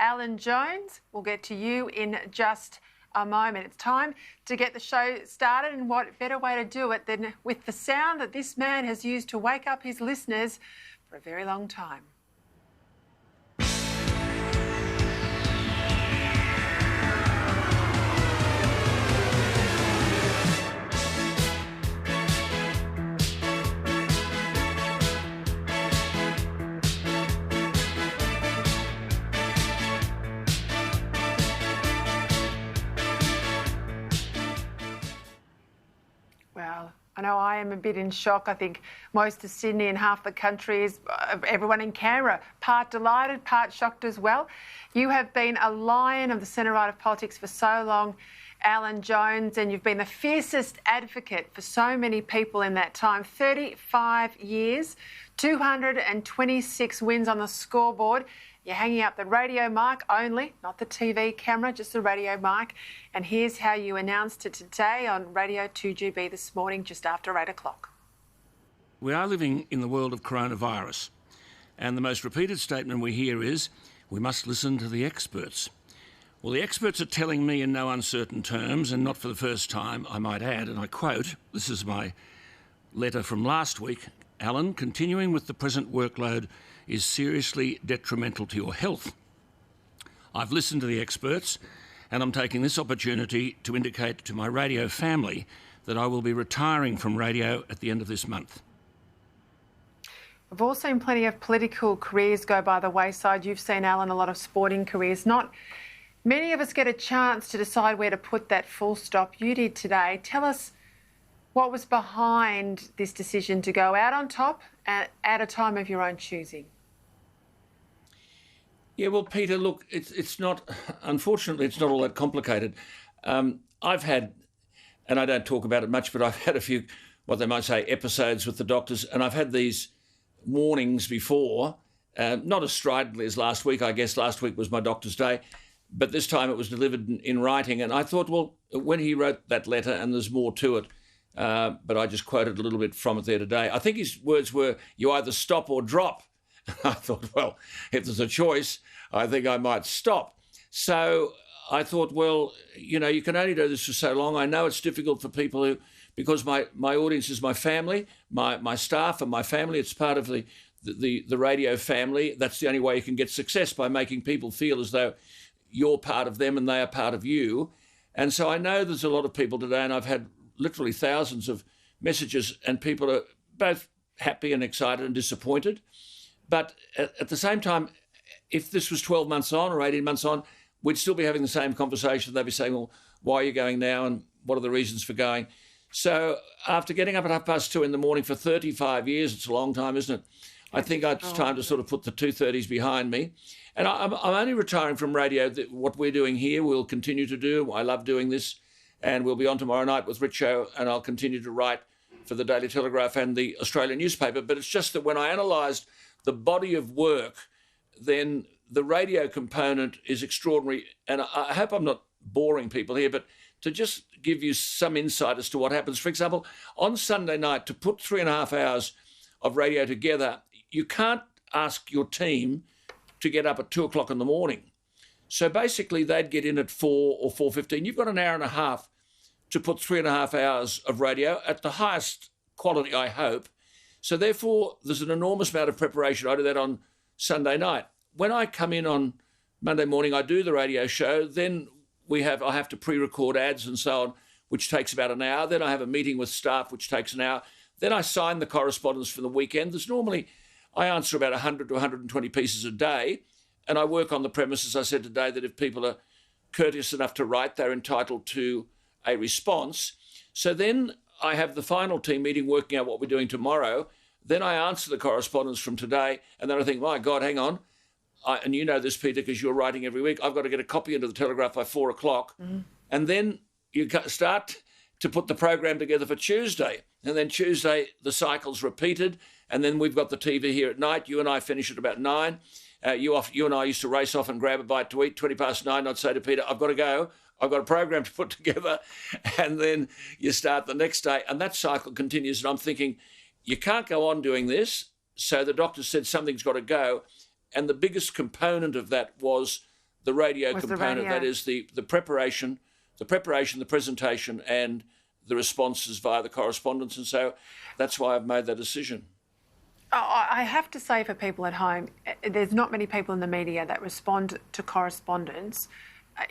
Alan Jones. We'll get to you in just a moment. It's time to get the show started, and what better way to do it than with the sound that this man has used to wake up his listeners for a very long time. Well, I know I am a bit in shock. I think most of Sydney and half the country is, everyone in Canberra, part delighted, part shocked as well. You have been a lion of the centre-right of politics for so long, Alan Jones, and you've been the fiercest advocate for so many people in that time. 35 years, 226 wins on the scoreboard. You're hanging up the radio mic only, not the TV camera, just the radio mic. And here's how you announced it today on Radio 2GB this morning, just after 8 o'clock. We are living in the world of coronavirus, and the most repeated statement we hear is, we must listen to the experts. Well, the experts are telling me in no uncertain terms, and not for the first time, I might add, and I quote, this is my letter from last week, Alan, continuing with the present workload is seriously detrimental to your health. I've listened to the experts, and I'm taking this opportunity to indicate to my radio family that I will be retiring from radio at the end of this month. We've all seen plenty of political careers go by the wayside. You've seen, Alan, a lot of sporting careers. Not many of us get a chance to decide where to put that full stop. You did today. Tell us what was behind this decision to go out on top at a time of your own choosing. Yeah, well, Peter, look, it's not, unfortunately, it's not all that complicated. I've had, and I don't talk about it much, but I've had a few, what they might say, episodes with the doctors, and I've had these warnings before, not as stridently as last week. I guess last week was my doctor's day, but this time it was delivered in writing. And I thought, well, when he wrote that letter, and there's more to it, but I just quoted a little bit from it there today. I think his words were, you either stop or drop. I thought, well, if there's a choice, I think I might stop. So I thought, well, you know, you can only do this for so long. I know it's difficult for people who, because my audience is my family, my staff and my family. It's part of the radio family. That's the only way you can get success, by making people feel as though you're part of them and they are part of you. And so I know there's a lot of people today, and I've had literally thousands of messages, and people are both happy and excited and disappointed. But at the same time, if this was 12 months on or 18 months on, we'd still be having the same conversation. They'd be saying, well, why are you going now, and what are the reasons for going? So after getting up at 2:30 in the morning for 35 years, it's a long time, isn't it? I think it's time to sort of put the 2:30s behind me. And I'm only retiring from radio. What we're doing here, we'll continue to do. I love doing this. And we'll be on tomorrow night with Richo, and I'll continue to write for the Daily Telegraph and the Australian newspaper. But it's just that when I analysed the body of work, then the radio component is extraordinary. And I hope I'm not boring people here, but to just give you some insight as to what happens. For example, on Sunday night, to put 3.5 hours of radio together, you can't ask your team to get up at 2 o'clock in the morning. So basically, they'd get in at 4 or 4:15. You've got an hour and a half to put 3.5 hours of radio at the highest quality, I hope. So therefore, there's an enormous amount of preparation. I do that on Sunday night. When I come in on Monday morning, I do the radio show. Then I have to pre-record ads and so on, which takes about an hour. Then I have a meeting with staff, which takes an hour. Then I sign the correspondence for the weekend. I answer about 100 to 120 pieces a day. And I work on the premise, as I said today, that if people are courteous enough to write, they're entitled to a response. So then I have the final team meeting working out what we're doing tomorrow. Then I answer the correspondence from today. And then I think, my God, hang on. And you know this, Peter, because you're writing every week. I've got to get a copy into the Telegraph by 4 o'clock. Mm-hmm. And then you start to put the program together for Tuesday. And then Tuesday, the cycle's repeated. And then we've got the TV here at night. You and I finish at about 9. You and I used to race off and grab a bite to eat. 9:20, I'd say to Peter, I've got to go. I've got a program to put together. And then you start the next day. And that cycle continues. And I'm thinking, you can't go on doing this. So the doctor said something's got to go. And the biggest component of that was the radio Was the component. radio. That is the preparation, the presentation, and the responses via the correspondence. And so that's why I've made that decision. I have to say, for people at home, there's not many people in the media that respond to correspondence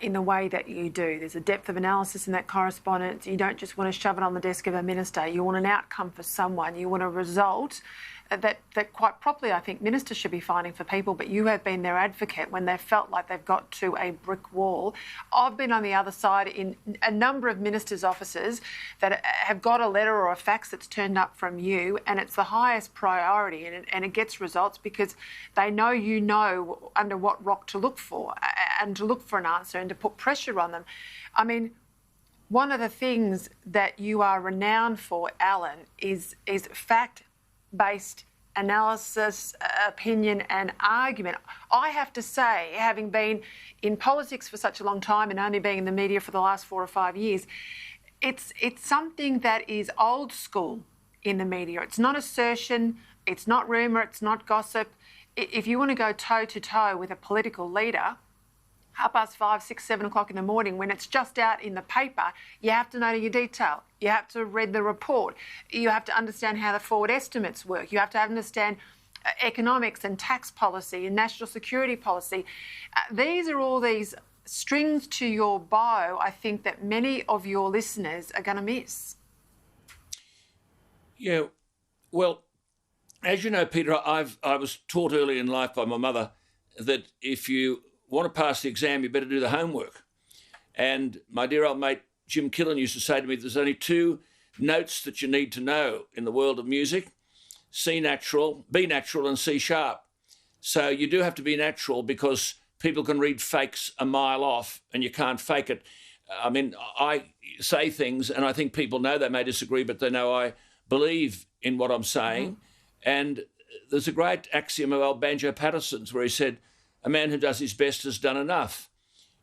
in the way that you do. There's a depth of analysis in that correspondence. You don't just want to shove it on the desk of a minister. You want an outcome for someone. You want a result that quite properly, I think, ministers should be finding for people, but you have been their advocate when they've felt like they've got to a brick wall. I've been on the other side in a number of ministers' offices that have got a letter or a fax that's turned up from you, and it's the highest priority, and it gets results because they know you know under what rock to look for and to look for an answer and to put pressure on them. I mean, one of the things that you are renowned for, Alan, is fact-based analysis, opinion and argument. I have to say, having been in politics for such a long time and only being in the media for the last 4 or 5 years, it's something that is old school in the media. It's not assertion, it's not rumour, it's not gossip. If you want to go toe-to-toe with a political leader, 5:30, 6, 7 o'clock in the morning, when it's just out in the paper, you have to know your detail. You have to read the report. You have to understand how the forward estimates work. You have to understand economics and tax policy and national security policy. These are all these strings to your bow, I think, that many of your listeners are going to miss. Yeah, well, as you know, Peter, I was taught early in life by my mother that if you want to pass the exam, you better do the homework. And my dear old mate Jim Killen used to say to me, there's only 2 notes that you need to know in the world of music: C natural, B natural, and C sharp. So you do have to be natural, because people can read fakes a mile off and you can't fake it. I mean, I say things and I think people know they may disagree, but they know I believe in what I'm saying. And there's a great axiom of old Banjo Patterson's where he said, a man who does his best has done enough.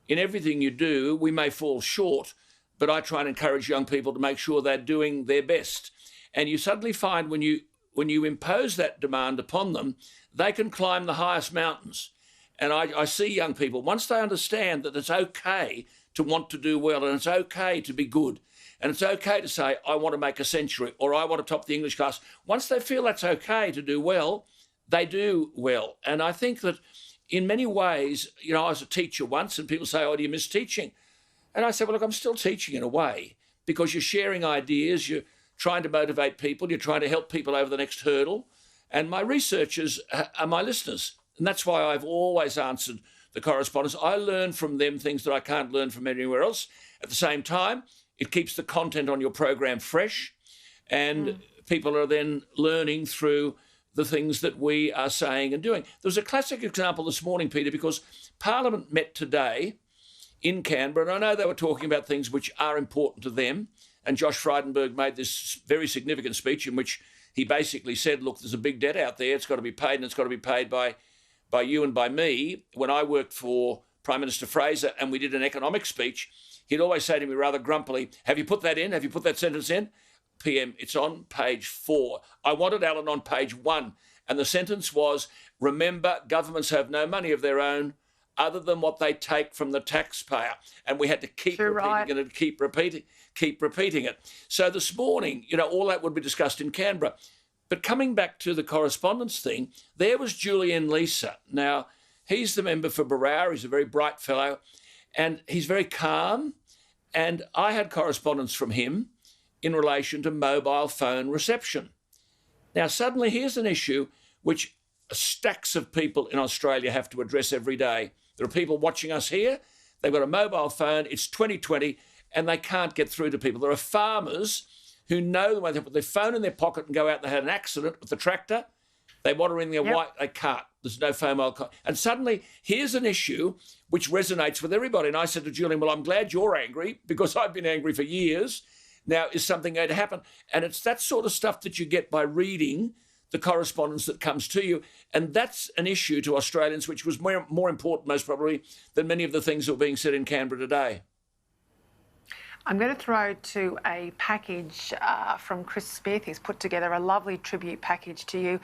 In everything you do, we may fall short, but I try and encourage young people to make sure they're doing their best. And you suddenly find when you impose that demand upon them, they can climb the highest mountains. And I see young people, once they understand that it's okay to want to do well, and it's okay to be good, and it's okay to say, I want to make a century, or I want to top the English class. Once they feel that's okay to do well, they do well. And I think that in many ways, you know, I was a teacher once and people say, oh, do you miss teaching? And I said, well, look, I'm still teaching in a way, because you're sharing ideas, you're trying to motivate people, you're trying to help people over the next hurdle. And my researchers are my listeners. And that's why I've always answered the correspondence. I learn from them things that I can't learn from anywhere else. At the same time, it keeps the content on your program fresh, and people are then learning through the things that we are saying and doing. There was a classic example this morning, Peter, because Parliament met today in Canberra, and I know they were talking about things which are important to them, and Josh Frydenberg made this very significant speech in which he basically said, look, there's a big debt out there, it's got to be paid, and it's got to be paid by you and by me. When I worked for Prime Minister Fraser and we did an economic speech, he'd always say to me rather grumpily, have you put that in? Have you put that sentence in? PM, it's on page 4. I wanted Alan on page 1. And the sentence was, remember, governments have no money of their own other than what they take from the taxpayer. And we had to keep repeating it and keep repeating it. So this morning, you know, all that would be discussed in Canberra. But coming back to the correspondence thing, there was Julian Leeser. Now, he's the member for Barrow. He's a very bright fellow and he's very calm. And I had correspondence from him in relation to mobile phone reception. Now, suddenly here's an issue which stacks of people in Australia have to address every day. There are people watching us here. They've got a mobile phone. It's 2020 and they can't get through to people. There are farmers who know the way they put their phone in their pocket and go out. They had an accident with the tractor. They want to ring their wife. They can't. There's no phone mobile. And suddenly here's an issue which resonates with everybody. And I said to Julian, well, I'm glad you're angry because I've been angry for years. Now, is something going to happen? And it's that sort of stuff that you get by reading the correspondence that comes to you. And that's an issue to Australians, which was more important, most probably, than many of the things that were being said in Canberra today. I'm going to throw to a package from Chris Smith. He's put together a lovely tribute package to you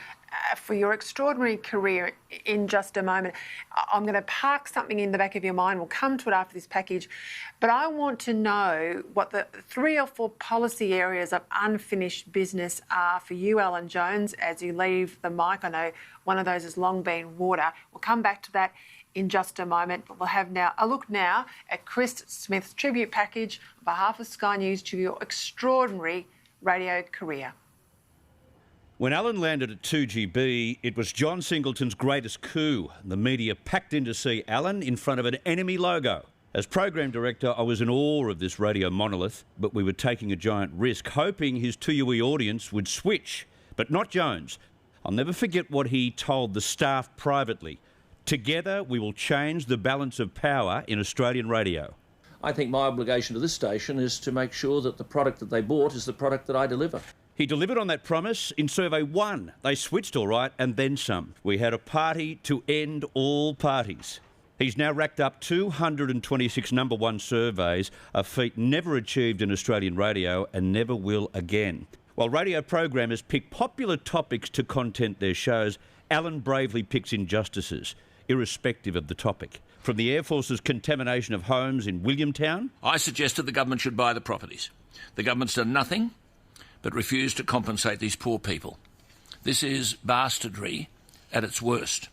for your extraordinary career in just a moment. I'm going to park something in the back of your mind. We'll come to it after this package. But I want to know what the 3 or 4 policy areas of unfinished business are for you, Alan Jones, as you leave the mic. I know one of those has long been water. We'll come back to that in just a moment, but we'll have now a look now at Chris Smith's tribute package on behalf of Sky News to your extraordinary radio career. When Alan landed at 2GB, it was John Singleton's greatest coup. The media packed in to see Alan in front of an enemy logo. As program director, I was in awe of this radio monolith, but we were taking a giant risk, hoping his 2UE audience would switch, but not Jones. I'll never forget what he told the staff privately. Together, we will change the balance of power in Australian radio. I think my obligation to this station is to make sure that the product that they bought is the product that I deliver. He delivered on that promise in Survey 1. They switched all right and then some. We had a party to end all parties. He's now racked up 226 number 1 surveys, a feat never achieved in Australian radio and never will again. While radio programmers pick popular topics to content their shows, Alan bravely picks injustices, irrespective of the topic. From the Air Force's contamination of homes in Williamtown. I suggested the government should buy the properties. The government's done nothing but refused to compensate these poor people. This is bastardry at its worst.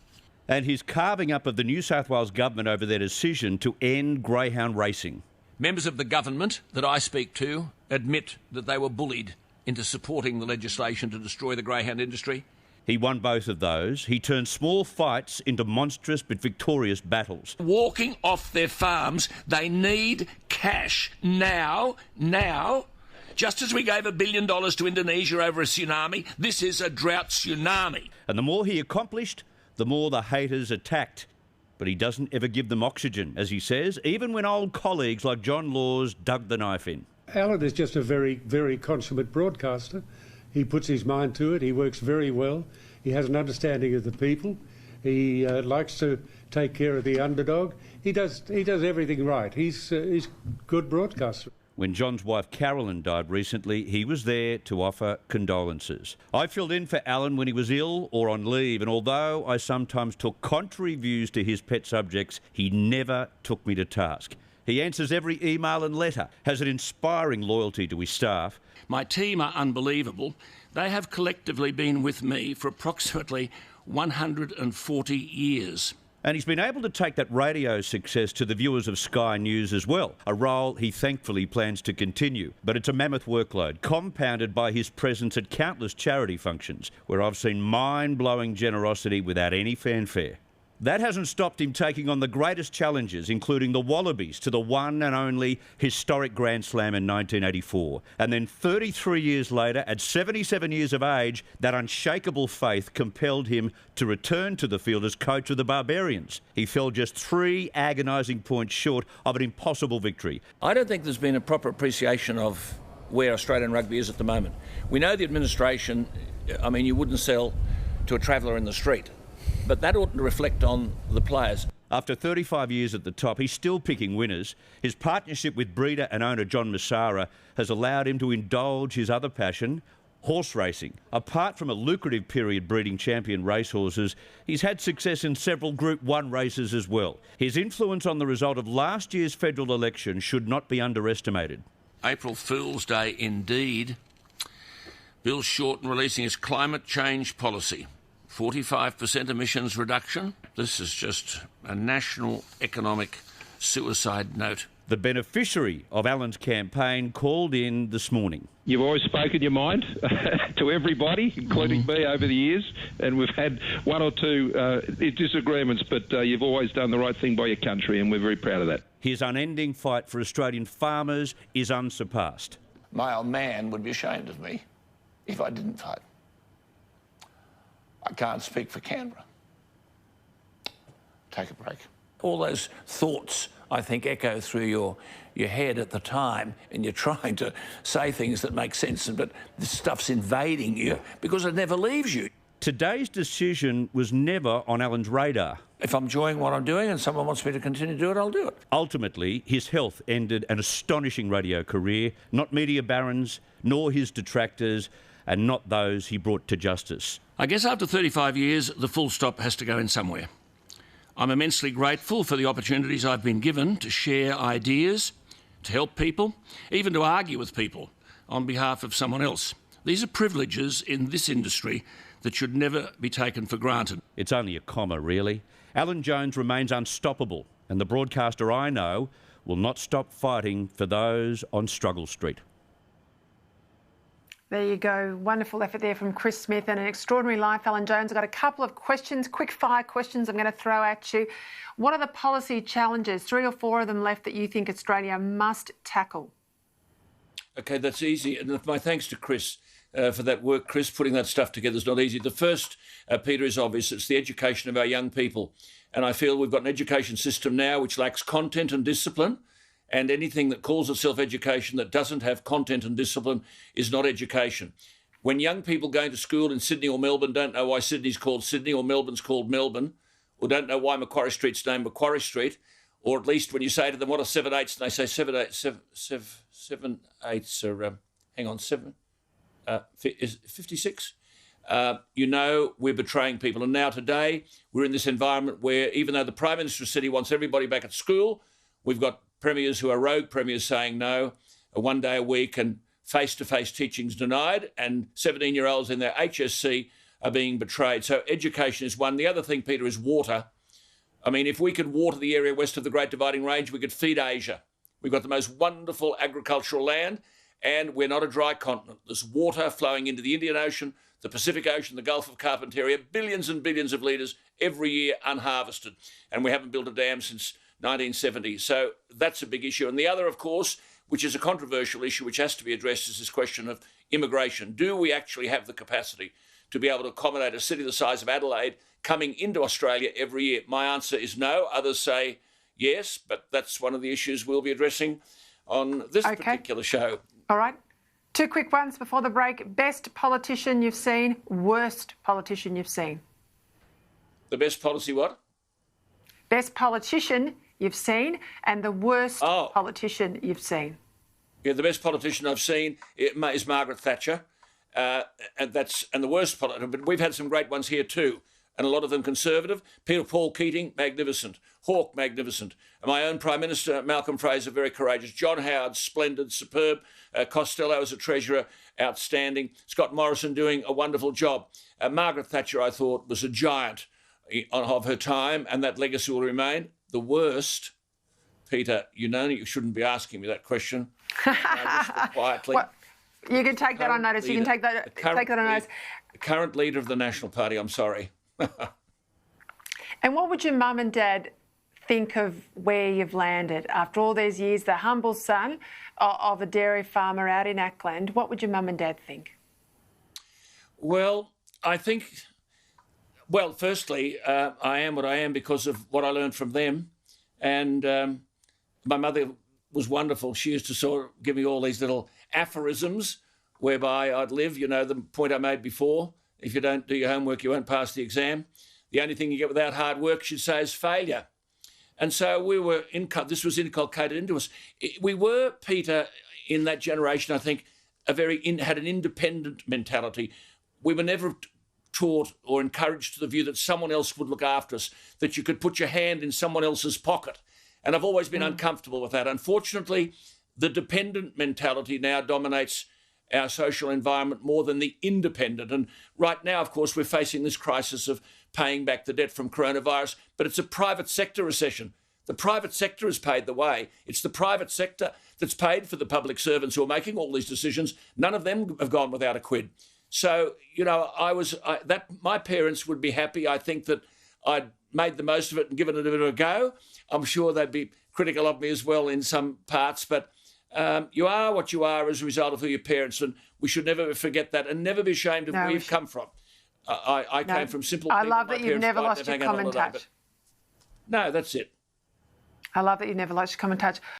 And his carving up of the New South Wales government over their decision to end greyhound racing. Members of the government that I speak to admit that they were bullied into supporting the legislation to destroy the greyhound industry. He won both of those. He turned small fights into monstrous but victorious battles. Walking off their farms, they need cash now. Just as we gave $1 billion to Indonesia over a tsunami, this is a drought tsunami. And the more he accomplished, the more the haters attacked. But he doesn't ever give them oxygen, as he says, even when old colleagues like John Laws dug the knife in. Alan is just a very, very consummate broadcaster. He puts his mind to it. He works very well. He has an understanding of the people. He likes to take care of the underdog. He does everything right. He's a good broadcaster. When John's wife Carolyn died recently, he was there to offer condolences. I filled in for Alan when he was ill or on leave, and although I sometimes took contrary views to his pet subjects, he never took me to task. He answers every email and letter, has an inspiring loyalty to his staff. My team are unbelievable. They have collectively been with me for approximately 140 years. And he's been able to take that radio success to the viewers of Sky News as well, a role he thankfully plans to continue. But it's a mammoth workload, compounded by his presence at countless charity functions, where I've seen mind-blowing generosity without any fanfare. That hasn't stopped him taking on the greatest challenges, including the Wallabies to the one and only historic Grand Slam in 1984. And then 33 years later, at 77 years of age, that unshakable faith compelled him to return to the field as coach of the Barbarians. He fell just 3 agonising points short of an impossible victory. I don't think there's been a proper appreciation of where Australian rugby is at the moment. We know the administration, you wouldn't sell to a traveller in the street. But that ought to reflect on the players. After 35 years at the top, he's still picking winners. His partnership with breeder and owner John Massara has allowed him to indulge his other passion, horse racing. Apart from a lucrative period breeding champion racehorses, he's had success in several Group 1 races as well. His influence on the result of last year's federal election should not be underestimated. April Fool's Day indeed. Bill Shorten releasing his climate change policy. 45% emissions reduction. This is just a national economic suicide note. The beneficiary of Alan's campaign called in this morning. You've always spoken your mind to everybody, including me, over the years, and we've had 1 or 2 disagreements, but you've always done the right thing by your country, and we're very proud of that. His unending fight for Australian farmers is unsurpassed. My old man would be ashamed of me if I didn't fight. I can't speak for Canberra. Take a break. All those thoughts, I think, echo through your head at the time, and you're trying to say things that make sense, but this stuff's invading you because it never leaves you. Today's decision was never on Alan's radar. If I'm enjoying what I'm doing and someone wants me to continue to do it, I'll do it. Ultimately, his health ended an astonishing radio career, not media barons, nor his detractors, and not those he brought to justice. I guess after 35 years, the full stop has to go in somewhere. I'm immensely grateful for the opportunities I've been given to share ideas, to help people, even to argue with people on behalf of someone else. These are privileges in this industry that should never be taken for granted. It's only a comma, really. Alan Jones remains unstoppable, and the broadcaster I know will not stop fighting for those on Struggle Street. There you go. Wonderful effort there from Chris Smith and an extraordinary life, Alan Jones. I've got a couple of questions, quick fire questions I'm going to throw at you. What are the policy challenges, 3 or 4 of them left, that you think Australia must tackle? OK, that's easy. And my thanks to Chris for that work. Chris, putting that stuff together is not easy. The first, Peter, is obvious. It's the education of our young people. And I feel we've got an education system now which lacks content and discipline. And anything that calls itself education that doesn't have content and discipline is not education. When young people going to school in Sydney or Melbourne don't know why Sydney's called Sydney or Melbourne's called Melbourne, or don't know why Macquarie Street's named Macquarie Street, or at least when you say to them, what are 7/8, and they say 7/8 are, hang on, 56? You know we're betraying people. And now today we're in this environment where even though the Prime Minister said he wants everybody back at school, we've got premiers who are rogue premiers saying no, 1 day a week and face-to-face teaching's denied, and 17-year-olds in their HSC are being betrayed. So education is one. The other thing, Peter, is water. I mean, if we could water the area west of the Great Dividing Range, we could feed Asia. We've got the most wonderful agricultural land, and we're not a dry continent. There's water flowing into the Indian Ocean, the Pacific Ocean, the Gulf of Carpentaria, billions and billions of litres every year unharvested. And we haven't built a dam since 1970. So that's a big issue. And the other, of course, which is a controversial issue which has to be addressed, is this question of immigration. Do we actually have the capacity to be able to accommodate a city the size of Adelaide coming into Australia every year? My answer is no. Others say yes, but that's one of the issues we'll be addressing on this particular show. All right. 2 quick ones before the break. Best politician you've seen, worst politician you've seen. The best policy what? Best politician you've seen and the worst politician you've seen. Yeah, the best politician I've seen is Margaret Thatcher, and the worst politician. But we've had some great ones here too, and a lot of them conservative. Paul Keating, magnificent. Hawke, magnificent. And my own Prime Minister, Malcolm Fraser, very courageous. John Howard, splendid, superb. Costello as a treasurer, outstanding. Scott Morrison doing a wonderful job. Margaret Thatcher, I thought, was a giant of her time, and that legacy will remain. The worst, Peter, you know you shouldn't be asking me that question. Quietly. Well, you can take that on notice. You can take that on notice. The current leader of the National Party, I'm sorry. And what would your mum and dad think of where you've landed after all these years, the humble son of a dairy farmer out in Auckland? What would your mum and dad think? Well, I think... Well, firstly, I am what I am because of what I learned from them. And my mother was wonderful. She used to sort of give me all these little aphorisms whereby I'd live. You know, the point I made before, if you don't do your homework, you won't pass the exam. The only thing you get without hard work, she'd say, is failure. And so this was inculcated into us. We were, Peter, in that generation, I think, had an independent mentality. We were never taught or encouraged to the view that someone else would look after us, that you could put your hand in someone else's pocket. And I've always been uncomfortable with that. Unfortunately, the dependent mentality now dominates our social environment more than the independent. And right now, of course, we're facing this crisis of paying back the debt from coronavirus, but it's a private sector recession. The private sector has paid the way. It's the private sector that's paid for the public servants who are making all these decisions. None of them have gone without a quid. So, you know, my parents would be happy. I think that I'd made the most of it and given it a bit of a go. I'm sure they'd be critical of me as well in some parts, but you are what you are as a result of who your parents, and we should never forget that and never be ashamed of where you've come from. I came from simple people. I love that you've never lost your common touch. No, that's it. I love that you've never lost your common touch.